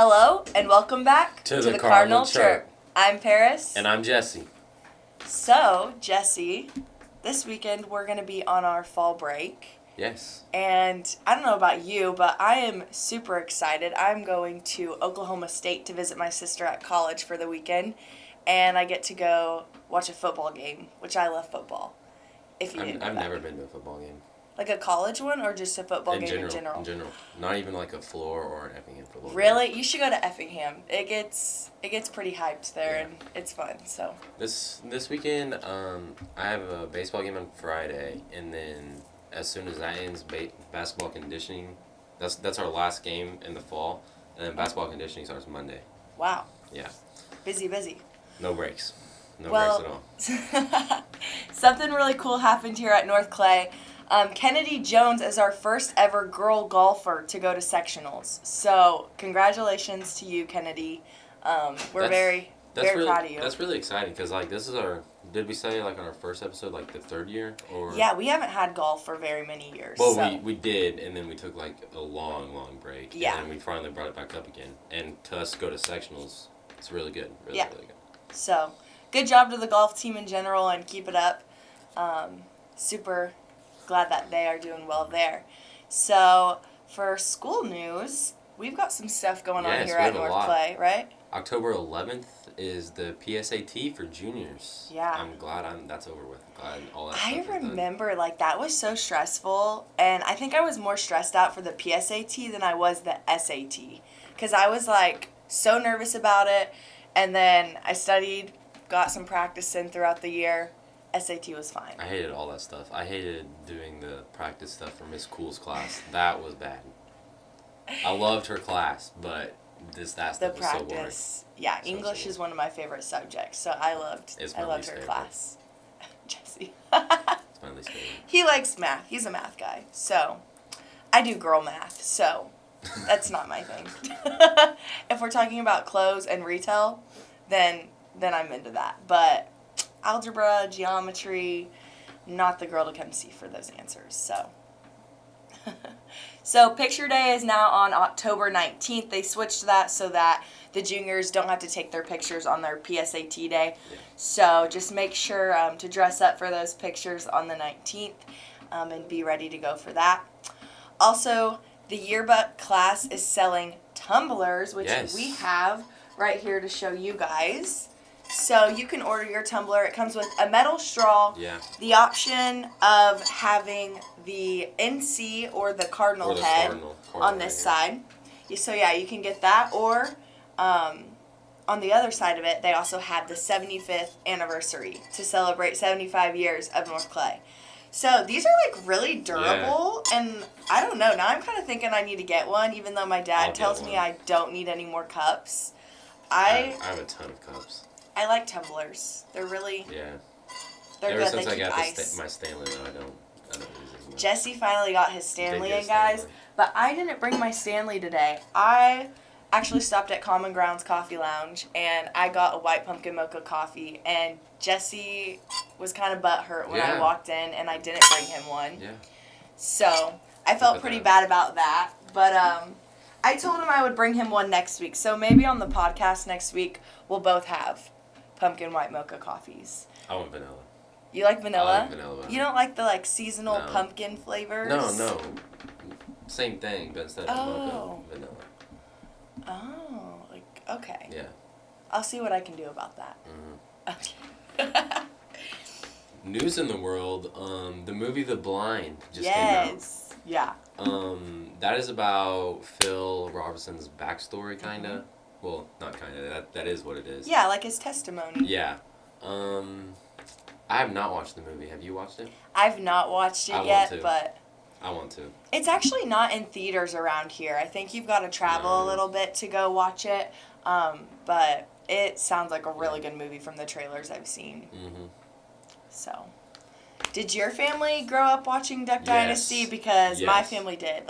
Hello, and welcome back to the Cardinal Chirp. I'm Paris. And I'm Jesse. So, Jesse, this weekend we're going to be on our fall break. Yes. And I don't know about you, but I am super excited. I'm going to Oklahoma State to visit my sister at college for the weekend. And I get to go watch a football game, which I love football. If you didn't know I've that. never been to a football game. Like a college one or just a football game in general? In general. Not even like a floor or an Effingham football Really? game. You should go to Effingham. It gets pretty hyped there, and it's fun. So This weekend, I have a baseball game on Friday, and then as soon as that ends, basketball conditioning. That's our last game in the fall, and then basketball conditioning starts Monday. Wow. Yeah. Busy. No breaks. No breaks at all. Something really cool happened here at North Clay. Kennedy Jones is our first ever girl golfer to go to sectionals. So congratulations to you, Kennedy. We're very proud of you. That's really exciting because this is did we say on our first episode the third year or? Yeah, we haven't had golf for very many years. Well, so. we did, and then we took a long break. Yeah. And then we finally brought it back up again, and to us go to sectionals, it's really good. Really good. So good job to the golf team in general, and keep it up. Super glad that they are doing well there. So for school news, we've got some stuff going on here at North Clay, right? October 11th is the PSAT for juniors. Yeah. I'm glad that's over with. Glad all that I stuff is remember that was so stressful, and I think I was more stressed out for the PSAT than I was the SAT, because I was so nervous about it, and then I studied, got some practice in throughout the year. SAT was fine. I hated all that stuff. I hated doing the practice stuff for Miss Cool's class. That was bad. I loved her class, but that stuff was so boring. Yeah, English is one of my favorite subjects, so I loved her class. Jesse. It's my least favorite. He likes math. He's a math guy. So, I do girl math, so that's not my thing. If we're talking about clothes and retail, then I'm into that. But algebra, geometry, not the girl to come see for those answers. So picture day is now on October 19th. They switched that so that the juniors don't have to take their pictures on their PSAT day. Yeah. So just make sure to dress up for those pictures on the 19th and be ready to go for that. Also, the yearbook class is selling tumblers, which we have right here to show you guys. So you can order your tumbler. It comes with a metal straw, the option of having the NC or the Cardinal head on this side. So you can get that, or on the other side of it, they also have the 75th anniversary to celebrate 75 years of North Clay. So these are really durable, and I don't know, now I'm kind of thinking I need to get one, even though my dad tells me I don't need any more cups. I have a ton of cups. I like tumblers. They're really they're good. Ever since they I got ice. my Stanley, though, I don't use it anymore. Jesse finally got his Stanley in, guys. But I didn't bring my Stanley today. I actually stopped at Common Grounds Coffee Lounge, and I got a white pumpkin mocha coffee. And Jesse was kind of butthurt when I walked in, and I didn't bring him one. Yeah. So I felt pretty bad about that. But I told him I would bring him one next week. So maybe on the podcast next week, we'll both have pumpkin white mocha coffees. I want vanilla. You like vanilla? I like vanilla. You don't like the seasonal pumpkin flavors? No. Same thing, but instead of mocha, vanilla. Oh, okay. Yeah. I'll see what I can do about that. Mm-hmm. Okay. News in the world, the movie The Blind just came out. Yeah. That is about Phil Robertson's backstory, kind of. Mm-hmm. Well, not kind of. That is what it is. Yeah, his testimony. Yeah. I have not watched the movie. Have you watched it? I've not watched it yet, but I want to. It's actually not in theaters around here. I think you've got to travel a little bit to go watch it. But it sounds like a really good movie from the trailers I've seen. Mm-hmm. So, did your family grow up watching Duck Dynasty? Because my family did.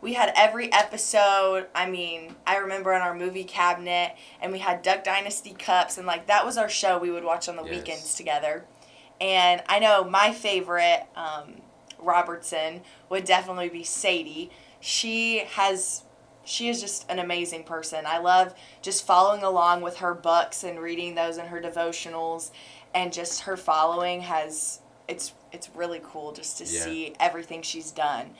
We had every episode. I mean, I remember in our movie cabinet, and we had Duck Dynasty cups, and that was our show we would watch on the weekends together. And I know my favorite Robertson would definitely be Sadie. She has she is just an amazing person. I love just following along with her books and reading those in her devotionals, and just her following it's really cool just to see everything she's done.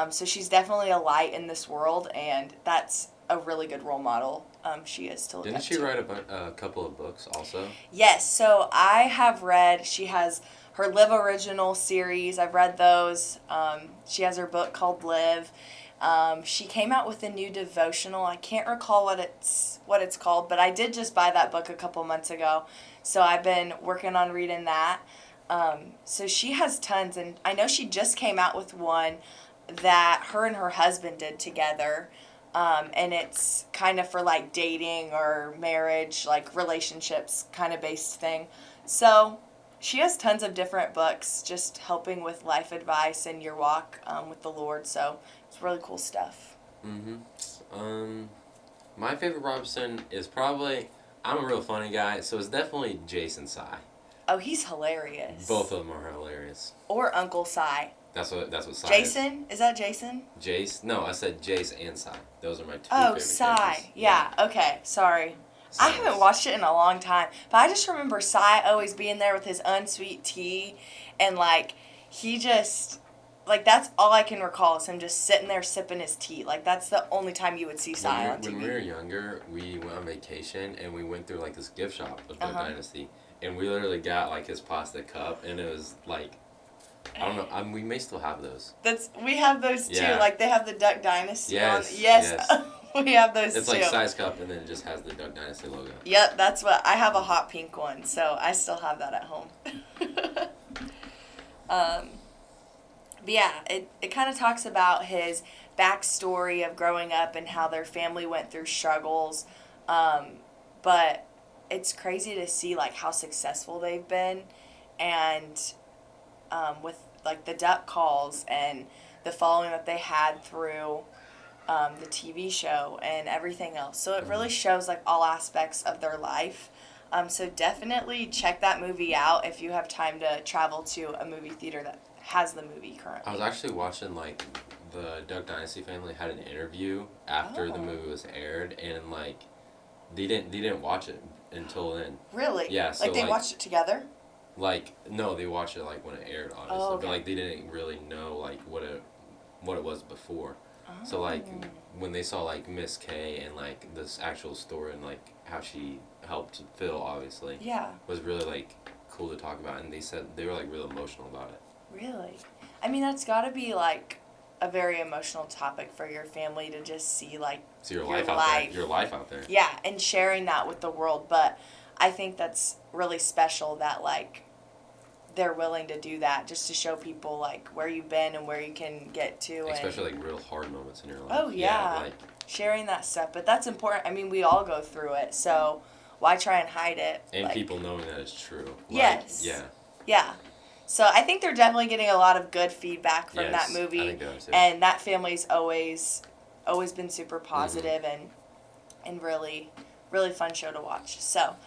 So she's definitely a light in this world, and that's a really good role model she is to look Didn't up she to. write a couple of books also? Yes, so I have read, she has her Live Original series. I've read those. She has her book called Live. She came out with a new devotional. I can't recall what it's called, but I did just buy that book a couple months ago. So I've been working on reading that. So she has tons, and I know she just came out with one that her and her husband did together. And it's kind of for like dating or marriage, like relationships kind of based thing. So she has tons of different books just helping with life advice and your walk with the Lord. So it's really cool stuff. My favorite Robinson is probably, I'm a real funny guy, so it's definitely Jason Sy. Oh, he's hilarious. Both of them are hilarious. Or Uncle Sy. That's what Sy Jason? Is that Jason? Jace? No, I said Jace and Sy. Those are my two favorite characters. Sy. Yeah, okay. Sorry. I haven't watched it in a long time, but I just remember Sy always being there with his unsweet tea, and like he just like that's all I can recall is him just sitting there sipping his tea. Like that's the only time you would see Sy on TV. When we were younger, we went on vacation and we went through like this gift shop of Duck Dynasty, and we literally got like his plastic cup, and it was like, I don't know. We may still have those. We have those too. Yeah. Like they have the Duck Dynasty on. Yes. We have those it's too. It's like size cup, and then it just has the Duck Dynasty logo. Yep, that's what I have, a hot pink one, so I still have that at home. But yeah, it kind of talks about his backstory of growing up and how their family went through struggles. But it's crazy to see like how successful they've been, and with like the duck calls and the following that they had through the TV show and everything else. So it really shows like all aspects of their life. So definitely check that movie out if you have time to travel to a movie theater that has the movie currently. I was actually watching like the Duck Dynasty family had an interview after the movie was aired, and like they didn't watch it until then. Really? Yeah. So, like they watched it together? Like no, they watched it like when it aired, obviously. Oh, okay. But like they didn't really know like what it was before. So like when they saw like Miss K and like this actual story and like how she helped Phil, obviously, was really like cool to talk about, and they said they were like real emotional about it. Really? I mean, that's got to be like a very emotional topic for your family to just see like your life out there. Yeah, and sharing that with the world. But I think that's really special that like they're willing to do that just to show people like where you've been and where you can get to. Especially like real hard moments in your life. Oh yeah, like sharing that stuff. But that's important. I mean, we all go through it, so why try and hide it? And people knowing that it's true. Like, yes. Yeah. Yeah. So I think they're definitely getting a lot of good feedback from that movie. I think they are too. And that family's always been super positive and really, really fun show to watch. So,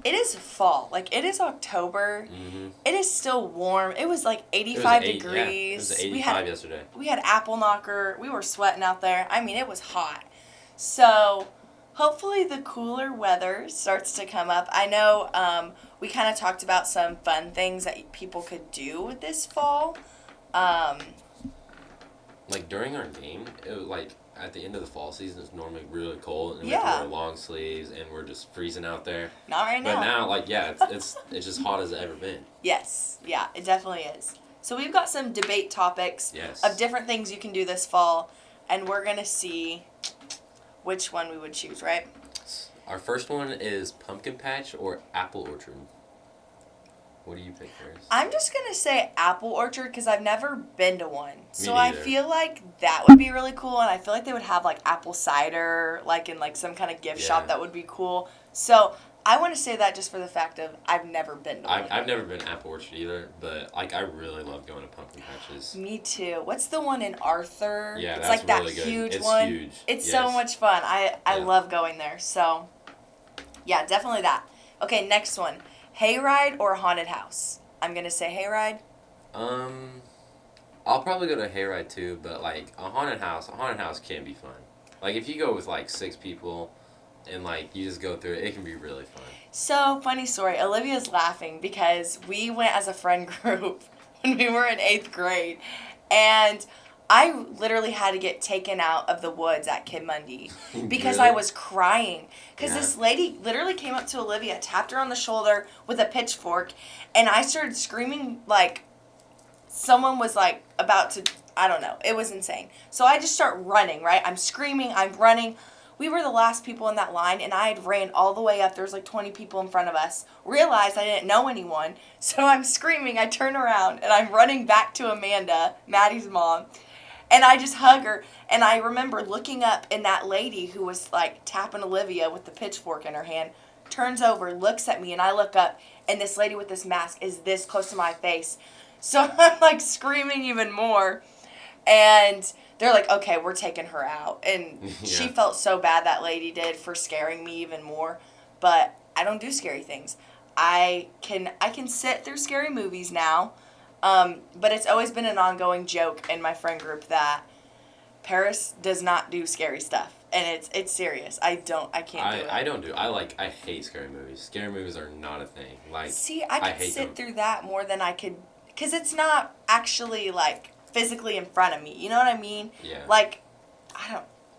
it is fall. Like, it is October. Mm-hmm. It is still warm. It was like 85 degrees. Yeah, it was 85 yesterday. We had apple knocker. We were sweating out there. I mean, it was hot. So, hopefully the cooler weather starts to come up. I know we kind of talked about some fun things that people could do with this fall. Like, during our game, it was like, at the end of the fall season, it's normally really cold, and we have to wear long sleeves, and we're just freezing out there. Not right now. But now, like, yeah, it's just hot as it's ever been. Yes, yeah, it definitely is. So we've got some debate topics of different things you can do this fall, and we're going to see which one we would choose, right? Our first one is pumpkin patch or apple orchard. What do you pick first? I'm just going to say apple orchard because I've never been to one. So neither. I feel like that would be really cool, and I feel like they would have like apple cider like in like some kind of gift shop that would be cool. So I want to say that just for the fact of I've never been to one. I've never been apple orchard either, but like I really love going to pumpkin patches. Me too. What's the one in Arthur? Yeah, it's that's like really that good. huge It's one. huge. It's so much fun. I love going there. So yeah, definitely that. Okay, next one. Hayride or haunted house? I'm gonna say hayride. I'll probably go to a hayride too, but like a haunted house can be fun. Like if you go with like 6 people and like you just go through it, it can be really fun. So, funny story. Olivia's laughing because we went as a friend group when we were in 8th grade. And I literally had to get taken out of the woods at Kid Mundy because Really? I was crying. Because Yeah. this lady literally came up to Olivia, tapped her on the shoulder with a pitchfork, and I started screaming like someone was like about to, I don't know. It was insane. So I just start running, right? I'm screaming, I'm running. We were the last people in that line, and I had ran all the way up. There was like 20 people in front of us. Realized I didn't know anyone, so I'm screaming. I turn around, and I'm running back to Amanda, Maddie's mom, and I just hug her. And I remember looking up, and that lady who was like tapping Olivia with the pitchfork in her hand turns over, looks at me, and I look up, and this lady with this mask is this close to my face. So I'm like screaming even more, and they're like, okay, we're taking her out. And she Yeah. felt so bad, that lady did, for scaring me even more. But I don't do scary things. I can sit through scary movies now. But it's always been an ongoing joke in my friend group that Paris does not do scary stuff. And it's serious. I can't do it. I hate scary movies. Scary movies are not a thing. Like, See, I could hate sit them. through that more than I could, because it's not actually like physically in front of me. You know what I mean? Yeah. Like,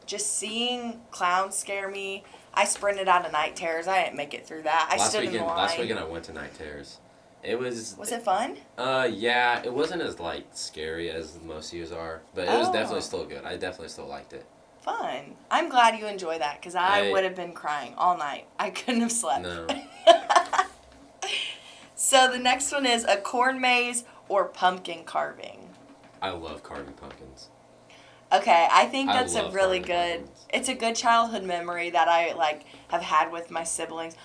just seeing clowns scare me. I sprinted out of night terrors. I didn't make it through that. I stood in the line. Last weekend I went to Night Terrace. It was. Was it fun? Yeah, it wasn't as like scary as most of yours are, but it was Oh. definitely still good. I definitely still liked it. Fun. I'm glad you enjoy that, because I I- would have been crying all night. I couldn't have slept. No. So the next one is a corn maze or pumpkin carving. I love carving pumpkins. Okay, I think I that's a love really carving good. pumpkins. It's a good childhood memory that I have had with my siblings.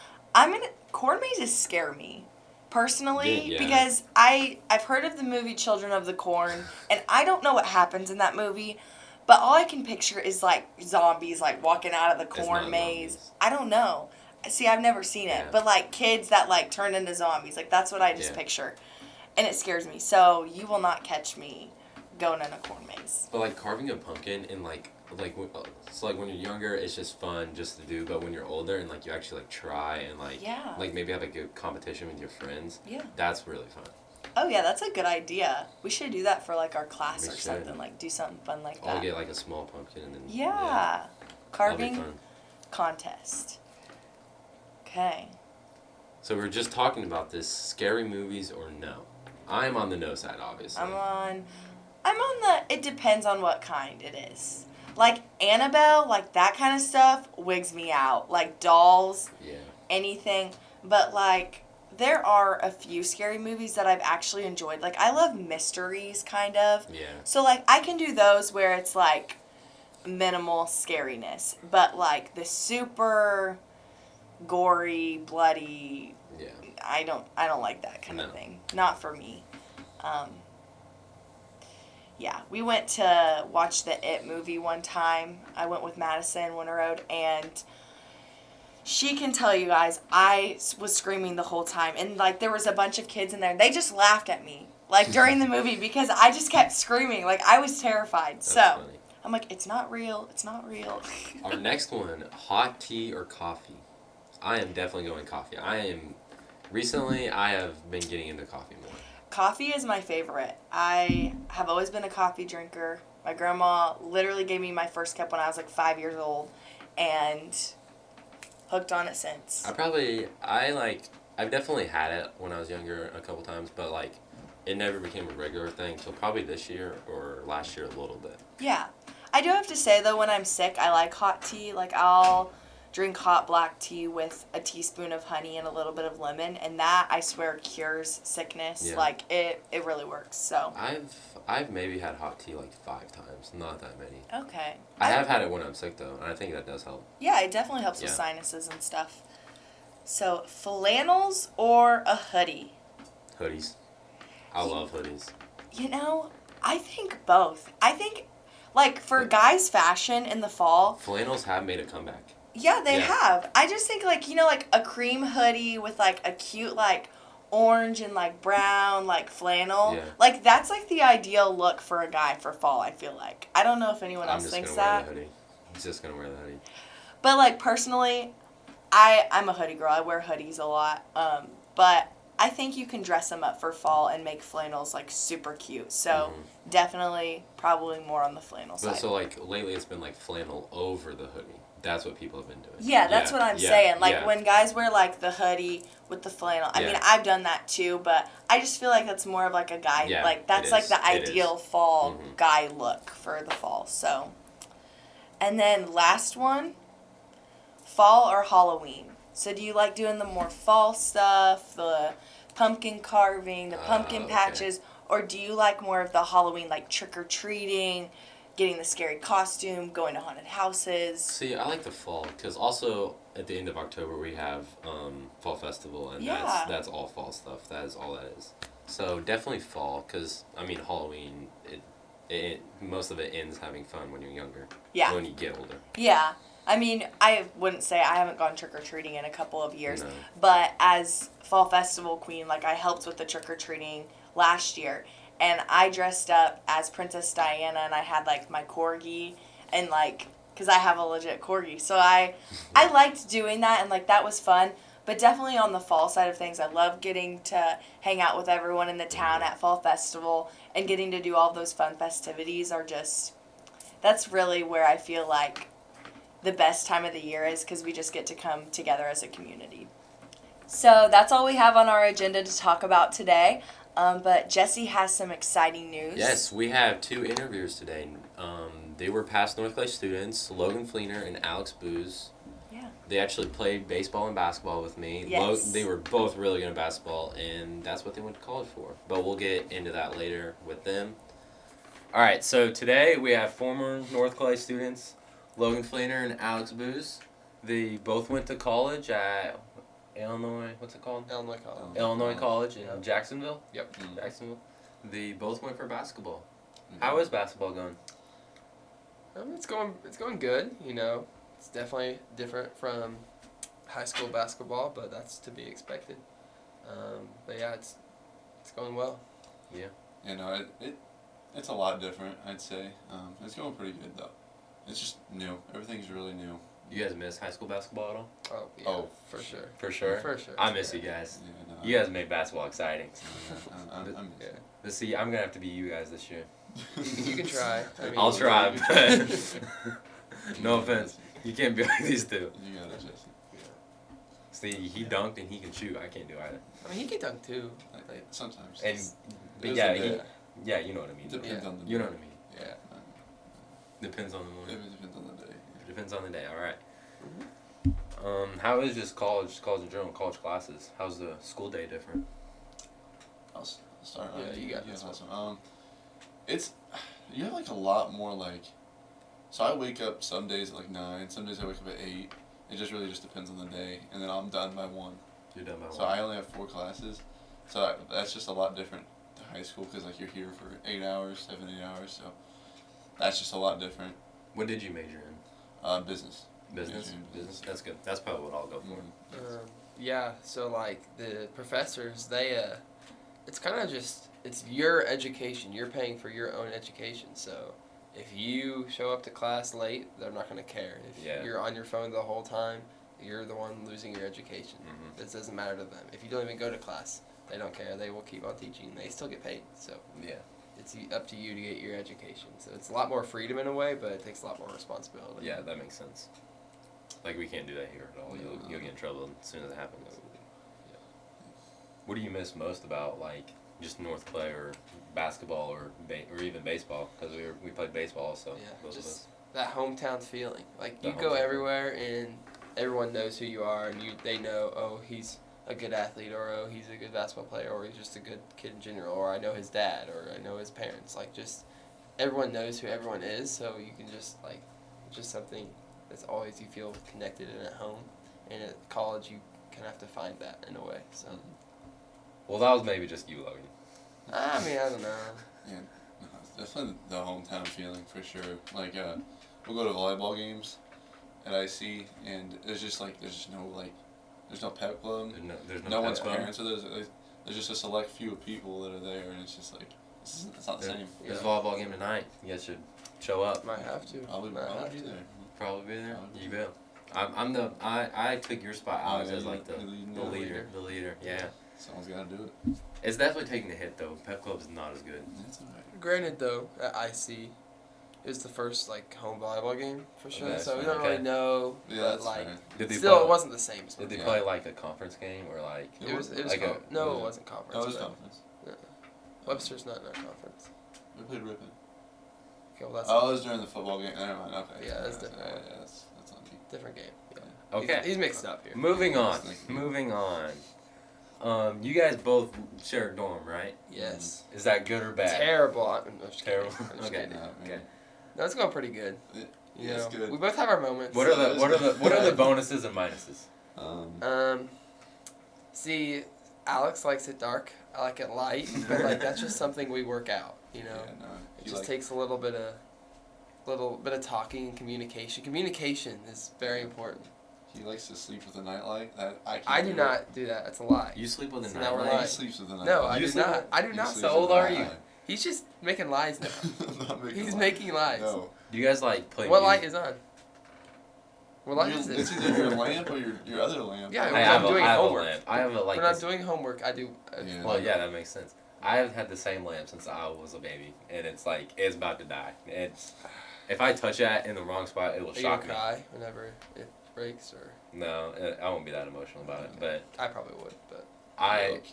Corn mazes scare me personally Yeah. because I've heard of the movie Children of the Corn, and I don't know what happens in that movie, but all I can picture is like zombies like walking out of the corn not maze. zombies. I don't know. See, I've never seen it, Yeah. but like kids that like turn into zombies, like that's what I just Yeah. picture, and it scares me. So you will not catch me going in a corn maze. But like carving a pumpkin and so like when you're younger, it's just fun just to do. But when you're older and like you actually like try and Yeah. like maybe have a good competition with your friends, Yeah. that's really fun. Oh yeah, that's a good idea. We should do that for like our class We or should. something. Like do something fun like I'll that. get like a small pumpkin and then Yeah. that'll be Carving fun. contest. Okay. So we're just talking about this: scary movies or no? I'm on the no side, obviously. I'm on the, it depends on what kind it is. Like Annabelle, like that kind of stuff wigs me out. Like dolls, Yeah. anything. But like there are a few scary movies that I've actually enjoyed. Like I love mysteries kind of. Yeah. So like I can do those where it's like minimal scariness, but like the super gory, bloody, Yeah. I don't like that kind of No. thing. Not for me. Yeah, we went to watch the It movie one time. I went with Madison Winter Road, and she can tell you guys, I was screaming the whole time. And, like, there was a bunch of kids in there. They just laughed at me, like, during the movie because I just kept screaming. Like, I was terrified. That's so, funny. I'm like, it's not real. It's not real. Our next one: hot tea or coffee? I am definitely going coffee. Recently, I have been getting into coffee more. Coffee is my favorite. I have always been a coffee drinker. My grandma literally gave me my first cup when I was like 5 years old, and hooked on it since. I've definitely had it when I was younger a couple times, but like it never became a regular thing until probably this year or last year a little bit. Yeah. I do have to say, though, when I'm sick, I like hot tea. Like, I'll drink hot black tea with a teaspoon of honey and a little bit of lemon, and that, I swear, cures sickness. Yeah. Like, it really works, so. I've maybe had hot tea like 5 times, not that many. Okay. I have had it when I'm sick though, and I think that does help. Yeah, it definitely helps with Yeah. sinuses and stuff. So, flannels or a hoodie? Hoodies. I love hoodies. You know, I think both. I think, like, for guys' fashion in the fall, Flannels have made a comeback. yeah, they Yeah. have. I just think, like, you know, like a cream hoodie with, like, a cute, like, orange and like brown, like flannel. Yeah. Like that's like the ideal look for a guy for fall, I feel like. I don't know if anyone else thinks that. I'm just gonna wear the hoodie. But like personally, I'm a hoodie girl. I wear hoodies a lot. But I think you can dress them up for fall and make flannels like super cute. So definitely probably more on the flannel side. But so like lately it's been like flannel over the hoodie. That's what people have been doing. Yeah, that's what I'm saying. Like when guys wear like the hoodie with the flannel. I mean, I've done that too, but I just feel like that's more of like a guy. Yeah, like that's like the ideal fall guy look for the fall. So, and then last one, fall or Halloween. So do you like doing the more fall stuff, the pumpkin carving, the pumpkin patches, or do you like more of the Halloween like trick or treating? Getting the scary costume, going to haunted houses. See, I like the fall because also at the end of October we have fall festival and that's all fall stuff. That is all that is. So definitely fall because I mean Halloween it most of it ends having fun when you're younger. Yeah. When you get older. Yeah. I mean, I wouldn't say I haven't gone trick or treating in a couple of years, No. but as fall festival queen, like I helped with the trick or treating last year. And I dressed up as Princess Diana, and I had, like, my corgi, and, like, because I have a legit corgi. So I liked doing that, and, like, that was fun. But definitely on the fall side of things, I love getting to hang out with everyone in the town at Fall Festival, and getting to do all those fun festivities are just, that's really where I feel like the best time of the year is, because we just get to come together as a community. So that's all we have on our agenda to talk about today. But Jesse has some exciting news. Yes, we have 2 interviewers today. They were past North Clay students, Logan Fleener and Alex Boose. Yeah. They actually played baseball and basketball with me. Yes. They were both really good at basketball, and that's what they went to college for. But we'll get into that later with them. All right, so today we have former North Clay students, Logan Fleener and Alex Boose. They both went to college at Illinois, what's it called? Illinois College. Illinois College in Jacksonville? Yep. Jacksonville. They both went for basketball. How is basketball going? It's going good, you know. It's definitely different from high school basketball, but that's to be expected. But yeah, it's going well. Yeah. You know, it's a lot different, I'd say. It's going pretty good, though. It's just new. Everything's really new. You guys miss high school basketball at all? Oh, yeah, Oh, for sure. For sure? For sure. I miss you guys. Yeah, no, You guys make basketball exciting. I'm Yeah. But see, I'm going to have to be you guys this year. You can try. I mean, I'll try, but no offense. You can't be like these two. You got it, Jesse. See, he dunked and he can shoot. I can't do either. I mean, he can dunk too. Like, sometimes. And but There's yeah, a bit. yeah, you know what I mean. Depends on the day. You know what I mean. Yeah. Depends on the morning. It depends on the day. Depends on the day. All right. How is just college in general, college classes? How's the school day different? I'll start. Yeah, you got this this one. You have like a lot more like. So I wake up some days at like 9. Some days I wake up at 8. It just really just depends on the day, and then I'm done by 1. You're done by So I only have 4 classes, so that's just a lot different to high school because like you're here for 8 hours, 7, 8 hours. So that's just a lot different. What did you major in? Business. Business. Major in Business. That's good. That's probably what I'll go for. Yeah, so like the professors, it's kind of just, it's your education. You're paying for your own education. So if you show up to class late, they're not going to care. If you're on your phone the whole time, you're the one losing your education. This doesn't matter to them. If you don't even go to class, they don't care. They will keep on teaching. They still get paid. So Yeah. it's up to you to get your education. So it's a lot more freedom in a way, but it takes a lot more responsibility. Yeah, that makes sense. Like we can't do that here at all. You'll get in trouble as soon as it happens. Yeah. What do you miss most about like just North Clay or basketball or even baseball? Because we played baseball also. Yeah, both of us. just that hometown feeling. Like The you go hometown. everywhere and everyone knows who you are, and they know, oh, he's a good athlete, or oh, he's a good basketball player, or he's just a good kid in general, or I know his dad, or I know his parents. Like just everyone knows who everyone is, so you can just like just something that's always you feel connected and at home. And at college you kind of have to find that in a way. So Well, that was maybe just you, Logan. I mean, I don't know. Yeah, no, it's definitely the hometown feeling for sure. Like we'll go to volleyball games at IC, and it's just like there's no pep club. There's no No one's pep club. parents are there. there's just a select few of people that are there, and it's just like it's not the same. There's a volleyball game tonight. You guys should show up. Might have to. I'll be there. Probably be there. Probably. You will. I took your spot, Alex, as like the leader. leader. Yeah. Someone's gotta do it. It's definitely taking the hit though. Pep Club is not as good. That's alright. Granted, though, at IC, it was the first like home volleyball game for sure, Okay, so we fair. don't really know. Yeah, but that's like, fair. Did they still, play, it wasn't the same. Did they Yeah. play like a conference game or like? It was like no, it wasn't conference. Oh, it was but conference. Webster's not in our conference. We played Ripon. Okay, well that's Oh, it was during the football game. Never mind. Okay. Yeah, that's different. Yeah, that's on me. a different game. Yeah. Okay. He's mixed up here. Moving on. Thank you. Moving on. You guys both share a dorm, right? Yes. Is that good or bad? Terrible. I'm just Terrible. kidding. I'm just Okay. kidding. Okay. No, it's going pretty good. You Yeah, it's know, good. we both have our moments. What are the bonuses and minuses? See, Alex likes it dark. I like it light, but like that's just something we work out. You know, Yeah, no. it just takes a little bit of talking and communication. Communication is very important. He likes to sleep with a nightlight. That I can't. I do not do that. That's a lie. You sleep with a So now we're nightlight? lying. He sleeps with a nightlight. No, I You do sleep not. with- I do He not. sleeps So So old with a are you? nightlight. he's just making lies now. I'm not making He's lies. making lies. No. Do you guys like play What music? light is on? What light is It's it? either your lamp or your other lamp. Yeah, I we're have, not doing I have homework. a lamp. I have a like We're not this. doing homework. I do. Yeah. Well, yeah, that makes sense. I have had the same lamp since I was a baby, and it's like it's about to die. It's if I touch that in the wrong spot, it will Are you shock gonna me. cry whenever it breaks, or No, I won't be that emotional about it. But I probably would, but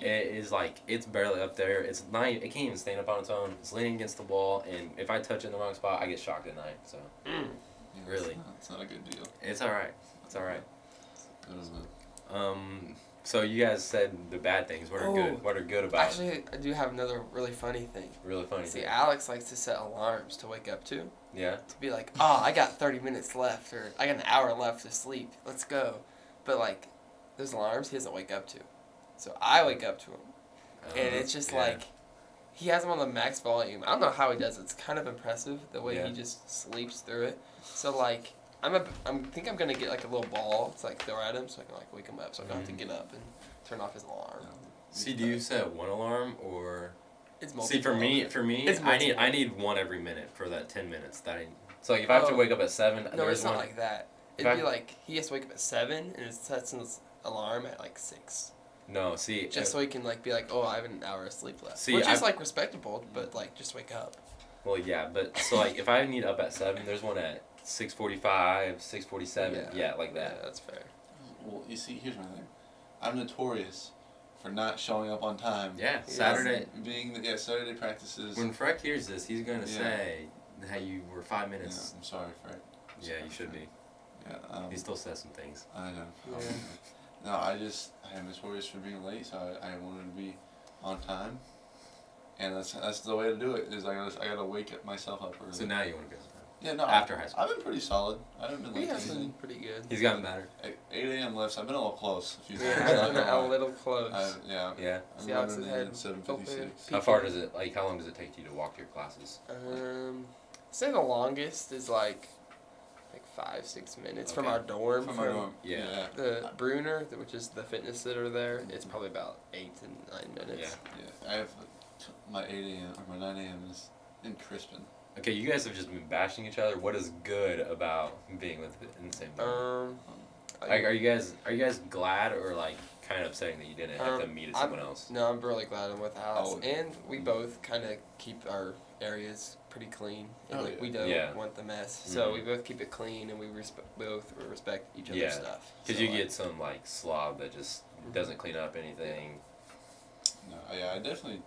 it is like it's barely up there. It's not. It can't even stand up on its own. It's leaning against the wall, and if I touch it in the wrong spot, I get shocked at night. So Yeah, Really? It's not a good deal. it's all right. It's all right. It isn't. So you guys said the bad things. What are Oh. good? What are good about it? actually, I do have another really funny thing. Really funny. See, thing. Alex likes to set alarms to wake up to. Yeah. To be like, oh, I got 30 minutes left, or I got an hour left to sleep. Let's go. But like, those alarms he doesn't wake up to, so I wake up to him, and it's just yeah. like, he has them on the max volume. I don't know how he does it. It's kind of impressive the way Yeah. he just sleeps through it. So like, I think I'm gonna get like a little ball to like throw at him so I can like wake him up, so I don't have to get up and turn off his alarm. See, do you set one alarm or? It's See, for me, It's I need multiple. one every minute for that 10 minutes. So like if I have to Oh. wake up at 7, No, there's it's not one. like that. If It'd be I- like he has to wake up at 7 and it sets his alarm at like 6. No, see, Just so he can like be like, oh, I have an hour of sleep left. See, Which is I've- like respectable, but like just wake up. well, yeah, but so like if I need up at 7, there's one at 6:45, 6:47, yeah, like Yeah, that. that's fair. Well, you see, here's my thing. I'm notorious for not showing up on time. Yeah, Saturday. Saturday practices. When Freck hears this, he's gonna Yeah. say that you were 5 Yeah, minutes. I'm sorry, Fred. Yeah, you should be. Yeah. He still says some things. I know. Yeah. No, I am notorious for being late, so I wanted to be on time. And that's the way to do it. Is I gotta wake myself up early. So now you want to go. Yeah, no. After high school. I've been pretty solid. I haven't been We late. have to been anything. pretty good. He's gotten better. 8 a.m. lifts. I've been a little close a few We times. have been a little close. Yeah. Yeah. I'm See, Alex running has in had 7:56. How far does it? Like, how long does it take you to walk to your classes? Say the longest is like 5-6 minutes from Okay. our dorm. From our dorm. Yeah. The Bruner, which is the fitness center there, it's probably about 8 to 9 minutes. Yeah. I have my 8 a.m. or my 9 a.m. is in Crispin. Okay, you guys have just been bashing each other. What is good about being in the same dorm? Like, are you guys glad or like kind of upsetting that you didn't have to meet at someone else? No, I'm really glad I'm with Alex. Oh. And we both kind of keep our areas pretty clean. And Oh, like, yeah. we don't Yeah. want the mess. So Mhm. we both keep it clean and we both respect each other's Yeah. stuff. Because So, you like, get some like slob that just doesn't clean up anything. No, yeah, I definitely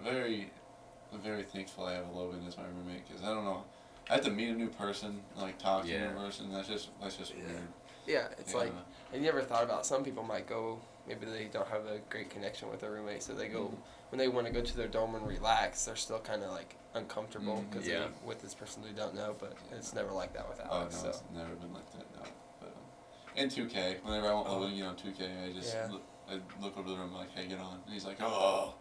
very thankful I have Logan as my roommate because I don't know, I have to meet a new person, like talk to a Yeah. new person. That's just Yeah. weird. Yeah, it's Yeah. like, and you ever thought about some people might go, maybe they don't have a great connection with their roommate, so they go, when they want to go to their dorm and relax, they're still kind of like uncomfortable Mhm. because Yeah. they're with this person they don't know, but it's never like that with Oh Alex. no, So. it's never been like that. No, but in 2K, whenever I want Oh. Logan, 2K, I just Yeah. I look over the room like, hey, get on. And he's like, oh,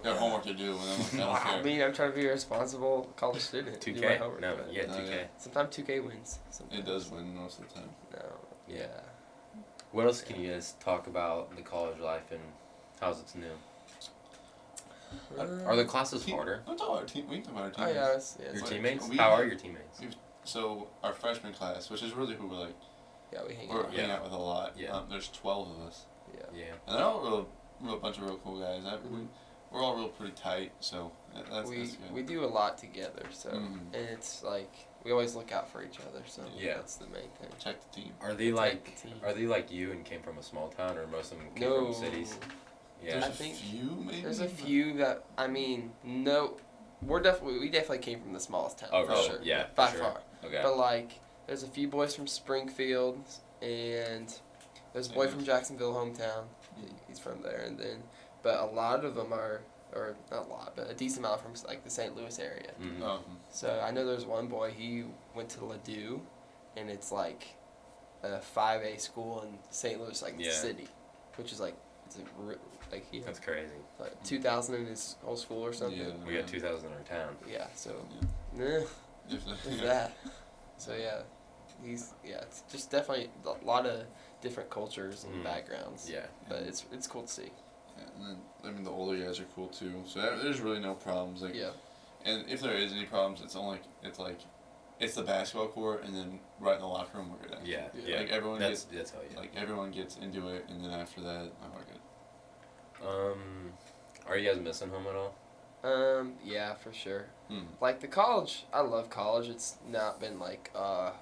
got homework to do, and I'm like, I don't I care. mean, I'm trying to be a responsible college student. Do my 2K? homework, No, but yeah, No, 2K. yeah. Sometimes 2K wins. Sometimes. It does win most of the time. No. Yeah. Yeah. What else can you guys talk about the college life and how's it's new? Are the classes harder? I'm talking about our team. We can talk about our Oh teammates. yeah, it's Your like- teammates? we How have- are your teammates? So our freshman class, which is really who we're we hang we're out. hanging out with a lot. Yeah. There's 12 of us, Yeah. and they're all a bunch of real cool guys. We're all real pretty tight, so that's good. We do a lot together, so Mhm. and it's like we always look out for each other. So Yeah. that's the main thing. Protect the team. Are they Protect like the team. Are they like you and came from a small town, or most of them came No, from cities? Yeah. There's I a think few maybe. there's a but- few that no, we definitely came from the smallest town Oh, for really? sure. Yeah, for by sure. far. Okay. But like, there's a few boys from Springfield, and there's a boy from Jacksonville, hometown. He's from there, and then, but a lot of them are, or not a lot, but a decent amount from like the St. Louis area. Mhm. So I know there's one boy. He went to Ladue, and it's like a 5A school in St. Louis, like the Yeah. city, which is like like he That's crazy. like 2,000 in his whole school or something. Yeah. We got 2,000 in our town. Yeah. So, Yeah. there's Yeah. that. So yeah, it's just definitely a lot of different cultures and backgrounds. Yeah. But it's cool to see. Yeah, and then the older guys are cool too. So there's really no problems. Like, Yeah. and if there is any problems, it's the basketball court, and then right in the locker room we're good. After. Yeah. Yeah. Yeah. Like everyone That's how you. like everyone gets into it, and then after that, we're good. Are you guys missing home at all? Yeah, for sure. Hmm. Like the college, I love college. It's not been like, I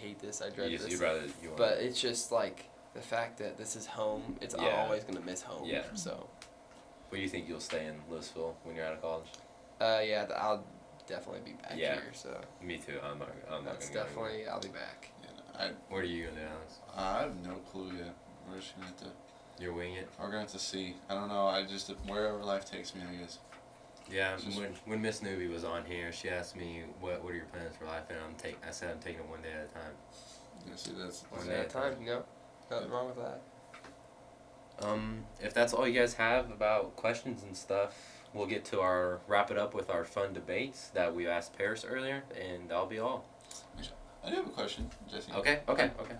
hate this, I dread You this. rather But it's just like the fact that this is home. I'm Yeah. always gonna miss home. Yeah. So. What do you think you'll stay in Louisville when you're out of college? Yeah, I'll definitely be back Yeah. here. So. Me too. I'm not That's gonna go anywhere. definitely. I'll be back. Yeah, What are you gonna do, Alex? I have no clue yet. We're just gonna have to. You're winging it. We're gonna have to see. I don't know. I just wherever life takes me, I guess. Yeah. Just- When Miss Newbie was on here, she asked me what are your plans for life, and I said I'm taking it one day at a time. Yeah, see that's. One One day day at at a time. You know, nothing wrong with that. If that's all you guys have about questions and stuff, we'll get to wrap it up with our fun debates that we asked Paris earlier, and that'll be all. I do have a question, Jesse. Okay.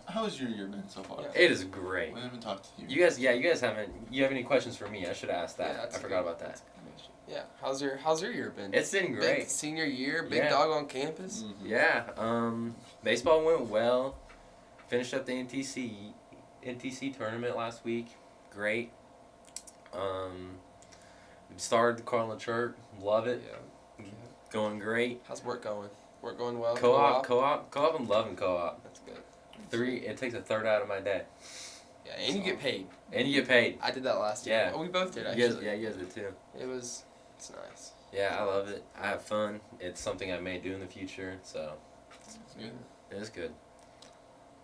How has your year been so far? Yeah. It is great. We haven't talked to you. You guys haven't. You have any questions for me? I should have asked that. Yeah, that's I forgot good. about that. That's a good question. Yeah. How's your year been? It's been Big great. senior year, big Yeah. dog on campus. Mhm. Yeah. Baseball went well. Finished up the NTC tournament last week. Great. Started the Cardinal Chirp. Love it. Yeah. Going great. How's work going? Work going well? Co-op. I'm loving co-op. That's good. 3. It takes a third out of my day, Yeah, and you get paid. and you get paid. I did that last year. Yeah. Oh, we both did You actually. guys, you guys did too. It's nice. Yeah, I love it. I have fun. It's something I may do in the future, so It's good. it is good.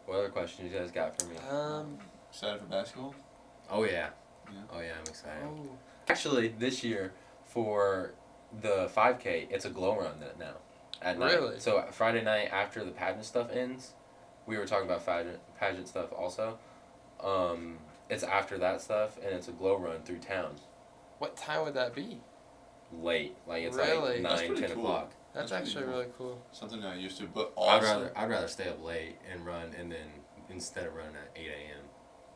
What other questions you guys got for me? Excited for basketball? Oh yeah. Yeah. Oh yeah, I'm excited. Oh. Actually, this year for the 5K, it's a glow run now at night. Really? So Friday night after the pageant stuff ends, we were talking about pageant stuff also. It's after that stuff, and it's a glow run through town. What time would that be? Late, like it's Really? like That's 9, pretty 10 cool. o'clock. That's That's actually pretty really cool. Something I'm not used to, but also. I'd rather stay up late and run, and then instead of running at 8 a.m.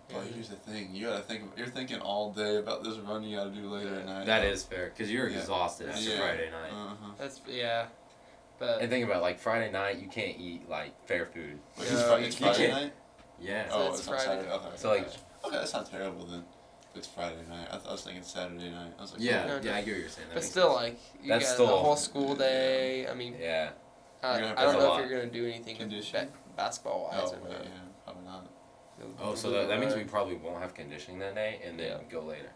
But here's the thing: you gotta think. You're thinking all day about this run you gotta do later at night. That is fair, because you're Yeah. exhausted after Yeah. Friday night. That's but And think about it, like Friday night, you can't eat like fair food. Wait, No, it's you Friday can't. night. Yeah. So Oh, it's it's on Friday. Saturday. Okay. So like, Okay, that's not terrible then. It's Friday night. I was thinking Saturday night. I was like, yeah, No, I get what you're saying. That but makes still, sense. like you That's got still- the whole school day. I mean, Yeah. I You're gonna don't have to- know That's if a you're gonna do anything Conditioning? basketball wise Oh, or wait, not. yeah, probably not. Oh, so that means we probably won't have conditioning that day, and then Yeah. go later.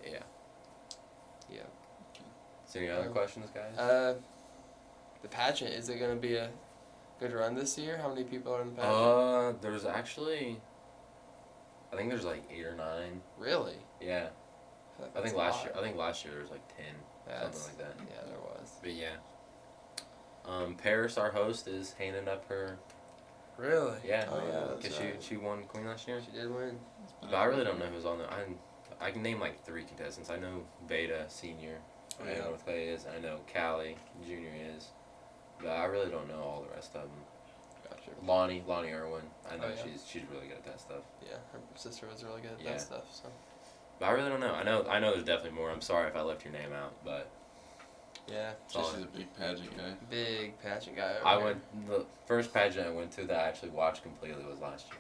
Yeah. Yeah. So any other Um, questions, guys? The pageant, is it gonna be a good run this year? How many people are in the pageant? There's actually, I think there's like 8 or 9. Really? Yeah. feel like I think that's a lot. last year there was like 10, That's- something like that. Yeah, there was. But yeah. Paris, our host, is handing up her. Really? Yeah. Oh yeah. That's Because right. she won Queen last year. She did win. But I really don't know who's on there. I can name like 3 contestants. I know Beta Senior. Oh, I yeah. know what Clay is. I know Callie Junior is. But I really don't know all the rest of them. Gotcha. Lonnie Irwin. I know Oh, yeah. she's really good at that stuff. Yeah, her sister was really good at Yeah. that stuff. So. But I really don't know. I know there's definitely more. I'm sorry if I left your name out, but Yeah. Jesse's a big pageant guy. Big pageant guy. the first pageant I went to that I actually watched completely was last year.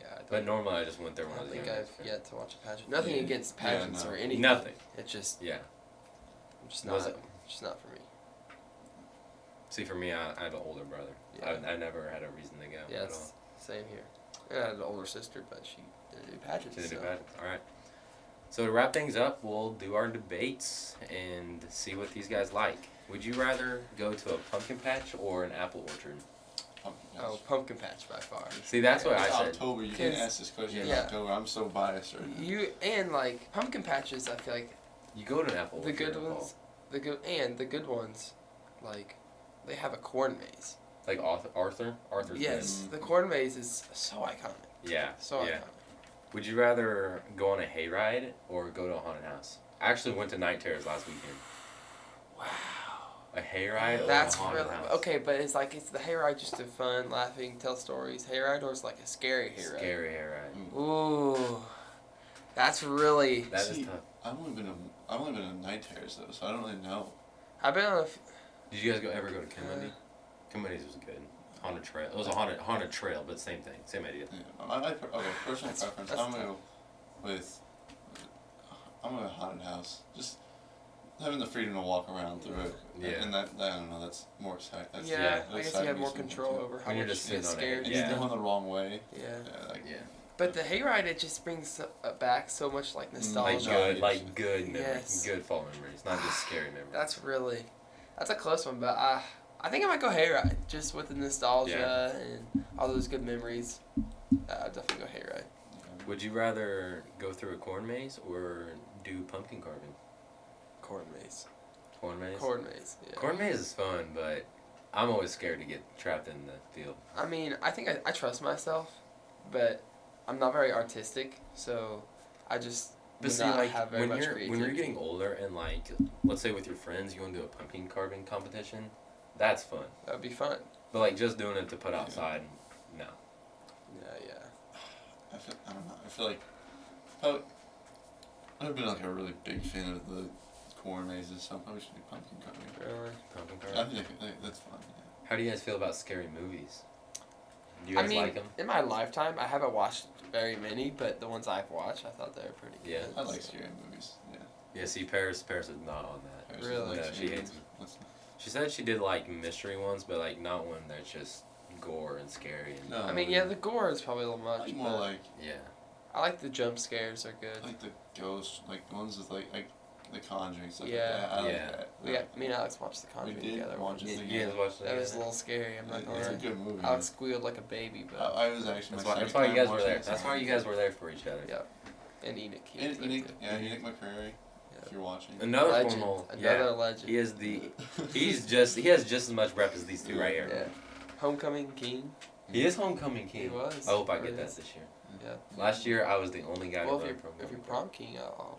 Yeah. But normally I just went there when I I was think younger. I've yet to watch a pageant. Nothing Yeah. against Yeah, pageants no. or anything. Nothing. It's just Yeah. just Was not it- just not for me. See, for me, I have an older brother. Yeah. I never had a reason to go Yeah, at it's all. same here. And I had an older sister, but she didn't do pageants. To the so. pageants. All right. So to wrap things up, we'll do our debates and see what these guys like. Would you rather go to a pumpkin patch or an apple orchard? Oh, pumpkin patch by far. See, that's what It's I said. October. You can't 'Cause- ask this question in yeah. October. I'm so biased right now. You and like pumpkin patches, I feel like You go to an apple the orchard. good in the ones, fall. the good ones, like they have a corn maze. Like Arthur? Arthur's Yes, good. the corn maze is so iconic. good. Yeah. So yeah. iconic. Would you rather go on a hayride or go to a haunted house? I actually went to Night Terrace last weekend. Wow. A hayride or That's a haunted really house? okay, but it's like it's the hayride just to fun, laughing, tell stories. Hayride or it's like a scary hayride. Scary hayride. Ooh, that's really. That is See, tough. I've only been a Night Terrace though, so I don't really know. I've been on a. Did you guys ever go to Kimmundy? Kimmundy's was good. Haunted trail. It was a haunted trail, but same thing, same idea. Yeah. Okay, personal That's- preference. that's I'm gonna tough. go with. I'm gonna go haunted house. Just having the freedom to walk around through it. Yeah. And that I don't know. That's more exciting. That's, Yeah, yeah, I guess you have more control over how When you're much just you get sitting on it, scared. And yeah. you're going the wrong way. Yeah. Yeah, like, Yeah. But the hayride, it just brings back so much like nostalgia. Like good memories, Yes. good fall memories, not just scary memories. That's a close one, but I think I might go hayride just with the nostalgia and all those good memories. I'd definitely go hayride. Would you rather go through a corn maze or do pumpkin carving? Corn maze. Corn maze. Corn maze. Yeah. Corn maze is fun, but I'm always scared to get trapped in the field. I mean, I think I trust myself, but I'm not very artistic, so I just But do see, not like have very when much you're creativity. getting older and like, let's say with your friends, you want to do a pumpkin carving competition. That's fun. That would be fun. But like just doing it to put outside, no. Yeah. I don't know. I feel like probably, I've been like a really big fan of the corn mazes, so I probably should do pumpkin carving. Really. Pumpkin I carving. think that's fun. Yeah. How do you guys feel about scary movies? Do you I guys mean, like them? in my lifetime, I haven't watched very many, but the ones I've watched, I thought they were pretty Yeah. good. I like so. scary movies. Yeah. Yeah. See, Paris is not on that. Paris Really? doesn't No, like she scary hates movies. What's that? She said she did like mystery ones, but like not one that's just gore and scary. And, No. I mean, yeah, the gore is probably a little I much, like more but like Yeah. I like the jump scares are good. the ghost, like the ones with like the Conjuring stuff. Yeah. Like that. I Yeah. like that. We got, me and Alex watched The Conjuring did together watch once. it. You guys watched That was a together? little scary, I'm not gonna It's a lie. good movie. Alex squealed like a baby, but I was actually That's my why, second you time guys were watching there. it. That's why you guys were there for each other. yeah. And Enoch. he And was there Enoch, too. yeah, Enoch McCrary, Yeah. if you're watching. Another Legend. formal. Another Yeah. legend. He is the. He has just as much rep as these two right here. Yeah. Homecoming King. He is homecoming king. He was. I hope I Or get he that is. this year. Yeah. Last year I was the only guy Well, to if run you're, from. if you're prom king, I'll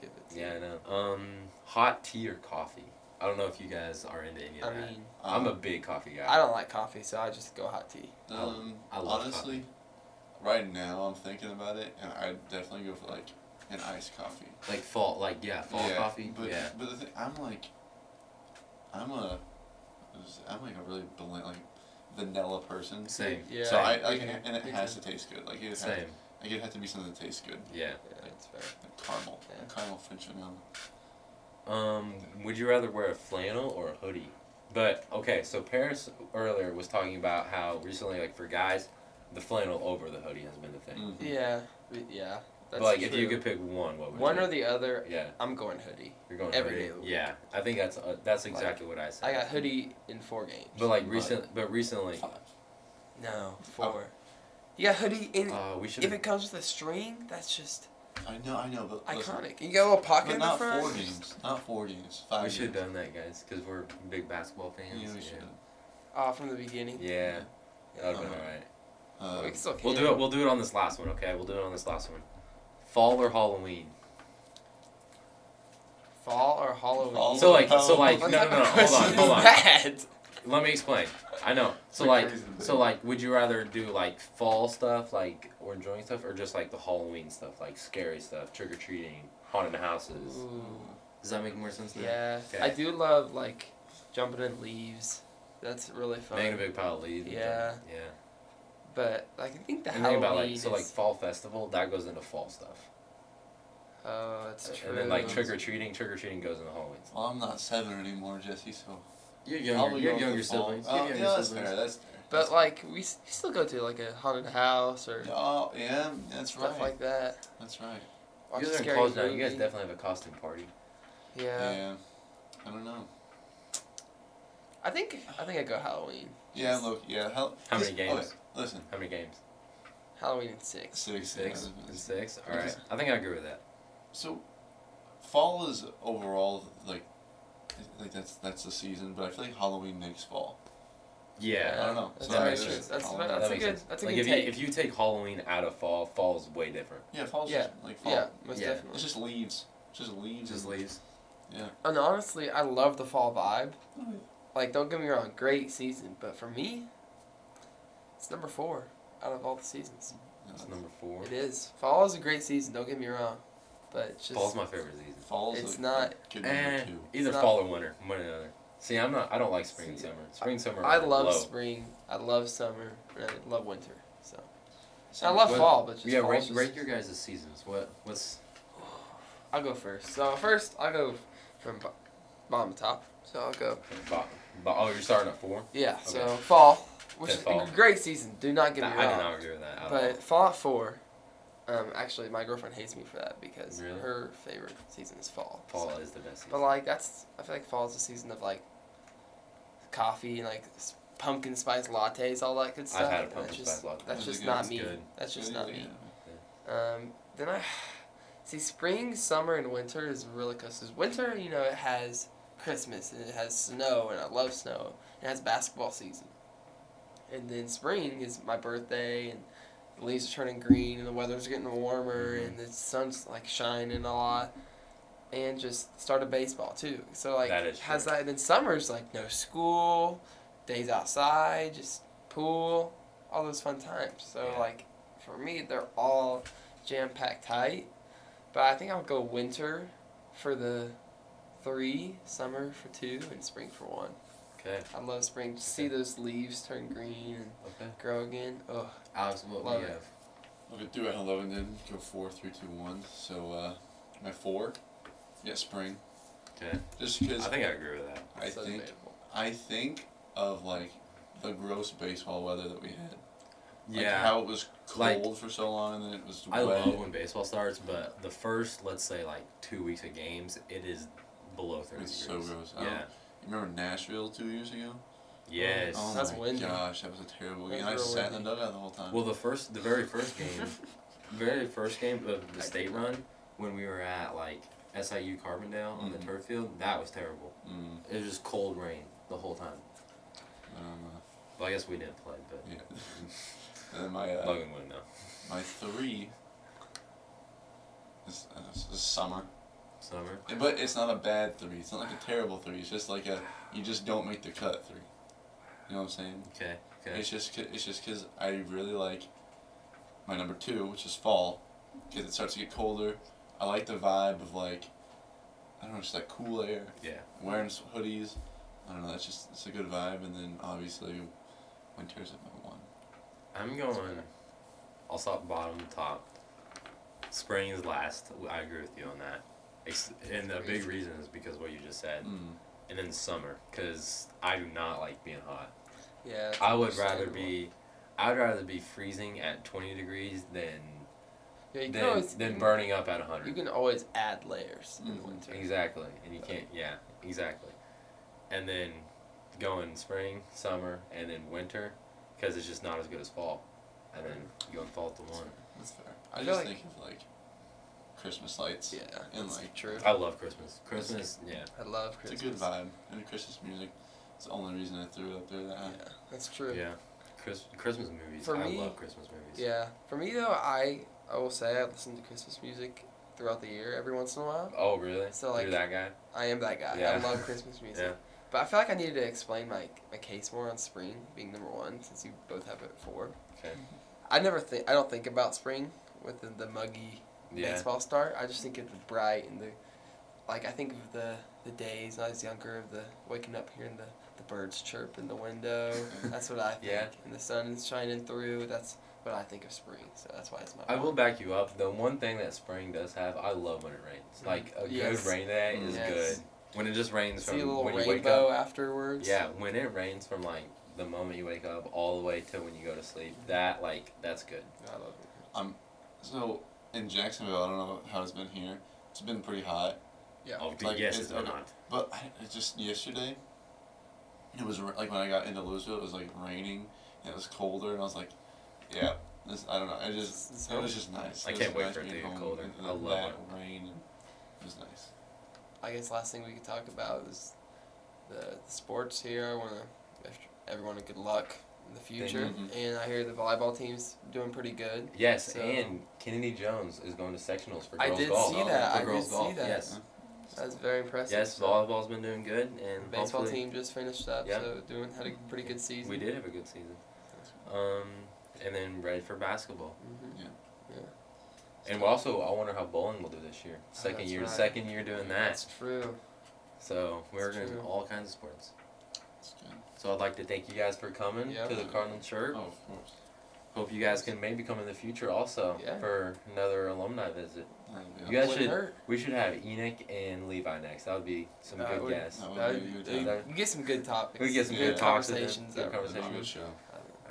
give it to Yeah, you. I know. Hot tea or coffee? I don't know if you guys are into any of I that. mean, I'm a big coffee guy. I don't like coffee, so I just go hot tea. I love Honestly, right now I'm thinking about it, and I'd definitely go for like an iced coffee. Like fall coffee. But, Yeah. But the thing, I'm like a really like vanilla person. Same. Yeah. So I me like, too. and it Me has too. to taste good. Like it Same. It'd have to be something that tastes good. Yeah. Yeah, it's fair. Like caramel. Yeah. Caramel French vanilla. Would you rather wear a flannel or a hoodie? But okay, so Paris earlier was talking about how recently, like for guys, the flannel over the hoodie has been the thing. Mhm. Yeah, yeah. That's But like, true. if you could pick one, what would one you? or the other, Yeah, I'm going hoodie. you're going every hoodie. day of the week. Yeah, I think that's exactly what I said. I got hoodie in 4 games. But like recently, No, 4. You got hoodie in. we should. If it comes with a string, that's just I know, but listen, iconic. You got a little pocket but in the not front. 4 games. Not 4 games. 5 We games. should have done that, guys, because we're big basketball fans. Yeah, we should. From the beginning. Yeah, that would have been Uh, alright. We can still We'll do it. We'll do it on this last one. Okay, we'll do it on this last one. Fall or Halloween? Fall or Halloween. Fall. So like, no, What type of hold question on. is that? let me explain. I know. So Big like, reason, so babe. like, would you rather do like fall stuff, like or enjoying stuff, or just like the Halloween stuff, like scary stuff, trick or treating, haunted houses? Ooh. Does that make more sense now? Yeah. Okay. I do love like jumping in leaves. That's really fun. Making a big pile of leaves. Yeah. Yeah. But like I think the And Halloween think about like is. so like fall festival that goes into fall stuff. Oh, that's true. And then like trick or treating goes into Halloween. Well, I'm not 7 anymore, Jesse, so. You're Probably you're go with younger the fall. siblings. Oh, You're yeah, younger that's siblings. fair, that's fair. But like we still go to like a haunted house or Oh, yeah, that's stuff right. like that. That's right. Watch You a guys are in scary college now. movie. You guys definitely have a costume party. Yeah. I don't know. I think I'd go Halloween. Yeah, Just look, yeah. How many games? Okay, listen. How many games? Halloween and 6. 6. Six. Yeah. And 6. All right. Because- I think I agree with that. So, fall is overall like that's the season, but I feel like Halloween makes fall. Yeah. I don't know. That's, So that that makes makes sense. That's Halloween. a That makes good. sense. That's a Like good if take. you take Halloween out of fall is way different. Yeah, fall's Yeah. just like fall. Yeah, most Yeah. definitely. It's just leaves. Just leaves. Just and- leaves. Yeah. And honestly, I love the fall vibe. Oh, yeah. Like, don't get me wrong, great season. But for me, it's number 4 out of all the seasons. That's number 4. It is. Fall is a great season. Don't get me wrong, but it's just Fall's my favorite season. Fall's It's like not- good number 2. Either It's not- fall or winter. One or the other. See, I don't like spring and See, summer. Spring, summer. I are love low. spring. I love summer. And I love winter. So I Summer's love good. fall, but just Yeah, fall's rate, just, rate your guys' seasons. What's I'll go first. So first, I'll go from bottom to top. So I'll go. oh, you're starting at 4? Yeah. So Okay. fall, which Okay, is fall. a great season. Do not get me I wrong. do not agree with that. At But fall at 4. Actually, my girlfriend hates me for that because Really? her favorite season is fall. fall So- is the best season. But like I feel like fall is the season of like coffee and like pumpkin spice lattes, all that good stuff. I've had a and pumpkin spice latte. That's Those just are good. not That's me. good. That's just Yeah, not yeah. me. Then I see spring, summer, and winter is really close. 'Cause winter, you know, it has Christmas and it has snow, and I love snow. It has basketball season. And then spring is my birthday, and the leaves are turning green, and the weather's getting warmer, Mhm. and the sun's like shining a lot. And just started baseball too. So like That is has true. that. And then summer's like no school, days outside, just pool, all those fun times. So Yeah. like for me, they're all jam packed tight. But I think I'll go winter for the 3, summer for 2, and spring for 1. Okay. I love spring. To see those leaves turn green and Okay. grow again. Oh, Alex, what do Love you it. have? Okay, do it in 11 then. Go 4, 3, 2, 1. So, my 4. Yeah, spring. Okay. Just because I think I agree with that. I so think debatable. I think of like the gross baseball weather that we had. Like Yeah. how it was Like, cold for so long and then it was I wet. love when baseball starts, but the first, let's say, like 2 weeks of games, it is below 30 It's so degrees. gross. Yeah. You remember Nashville 2 years ago? Yes. Oh That's my windy. gosh, that was a terrible That's game. I real sat in windy. the dugout the whole time. Well, the very first game of the state run, when we were at like SIU Carbondale on the Mhm. turf field, that was terrible. It was just cold rain the whole time. um, Well, I guess we didn't play, but yeah. And then my Logan wouldn't know. my 3 is summer. Summer. But it's not a bad 3. It's not like a terrible 3. It's just like you just don't make the cut 3. You know what I'm saying? Okay. Okay. It's just because I really like my number 2, which is fall, because it starts to get colder. I like the vibe of like, I don't know, just like cool air, Yeah. wearing hoodies. I don't know. It's a good vibe. And then obviously, winter's at number 1. I'm going. I'll stop bottom, top. Spring is last. I agree with you on that. And the big reason is because of what you just said. And then summer, because I do not like being hot. Yeah. I would rather understandable. I'd rather be freezing at 20 degrees than Yeah, you can always, burning up at 100. You can always add layers in Mhm. winter. Exactly, and you can't. Yeah, exactly. And then going spring, summer, and then winter, because it's just not as good as fall. And then going fall to 1. That's fair. I I just feel think of like Christmas lights. Yeah, And that's like true. I love Christmas. Christmas, yeah. I love it's Christmas. a good vibe. And Christmas music. It's the only reason I threw it up there. That high. Yeah, that's true. Yeah. Christmas movies. For I me- love Christmas movies. Yeah. For me though, I will say I listen to Christmas music throughout the year every once in a while. Oh, really? So, like, You're that guy? I am that guy. Yeah. I love Christmas music. Yeah. But I feel like I needed to explain my case more on spring being number 1 since you both have it at 4. Okay. I don't think about spring with the muggy baseball start. I just think of the bright and I think of the days when I was younger of the waking up hearing the birds chirp in the window. That's what I think. Yeah. And the sun is shining through. That's what I think of spring. So that's why it's my. I will back you up. The one thing that spring does have, I love when it rains. Like a good rain day is good. When it just rains See a from little when you wake rainbow up. afterwards. Yeah, when it rains from like the moment you wake up all the way to when you go to sleep, that's good. I love it. So in Jacksonville, I don't know how it's been here. It's been pretty hot. Yeah. Oh, Like, yes, it's been hot. But it just yesterday, it was like when I got into Louisville, it was like raining and it was colder, and I was like, yeah, I don't know. It was just nice. I It can't was wait nice for it to being get home colder. and I love that it. rain. And it was nice. I guess last thing we could talk about is the sports here. I want to wish everyone a good luck in the future. Mhm. And I hear the volleyball team's doing pretty good. Yes, So- and Kennedy Jones is going to sectionals for I girls did golf. see that. For I girls did golf. see that. Yes. That's very impressive. Yes, So, volleyball's been doing good, and the baseball hopefully team just finished up, Yeah. so had a pretty good season. we did have a good season. And then ready for basketball. Mm-hmm. Yeah. And also, I wonder how bowling will do this year. Second that's year, right. second year doing that. That's true. So we're That's doing true. all kinds of sports. It's good. So I'd like to thank you guys for coming Yeah. to the Cardinal Chirp. Oh, of course. Hope you guys can maybe come in the future also Yeah. for another alumni visit. Yeah. You guys Wouldn't should. hurt. We should have Enoch and Levi next. That would be some That good would- guests. That That would be a good you time. you get some good topics. We get some good talks with them, conversations. good that- It was a conversations. good show.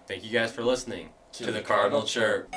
Thank you guys for listening to the Cardinal Chirp.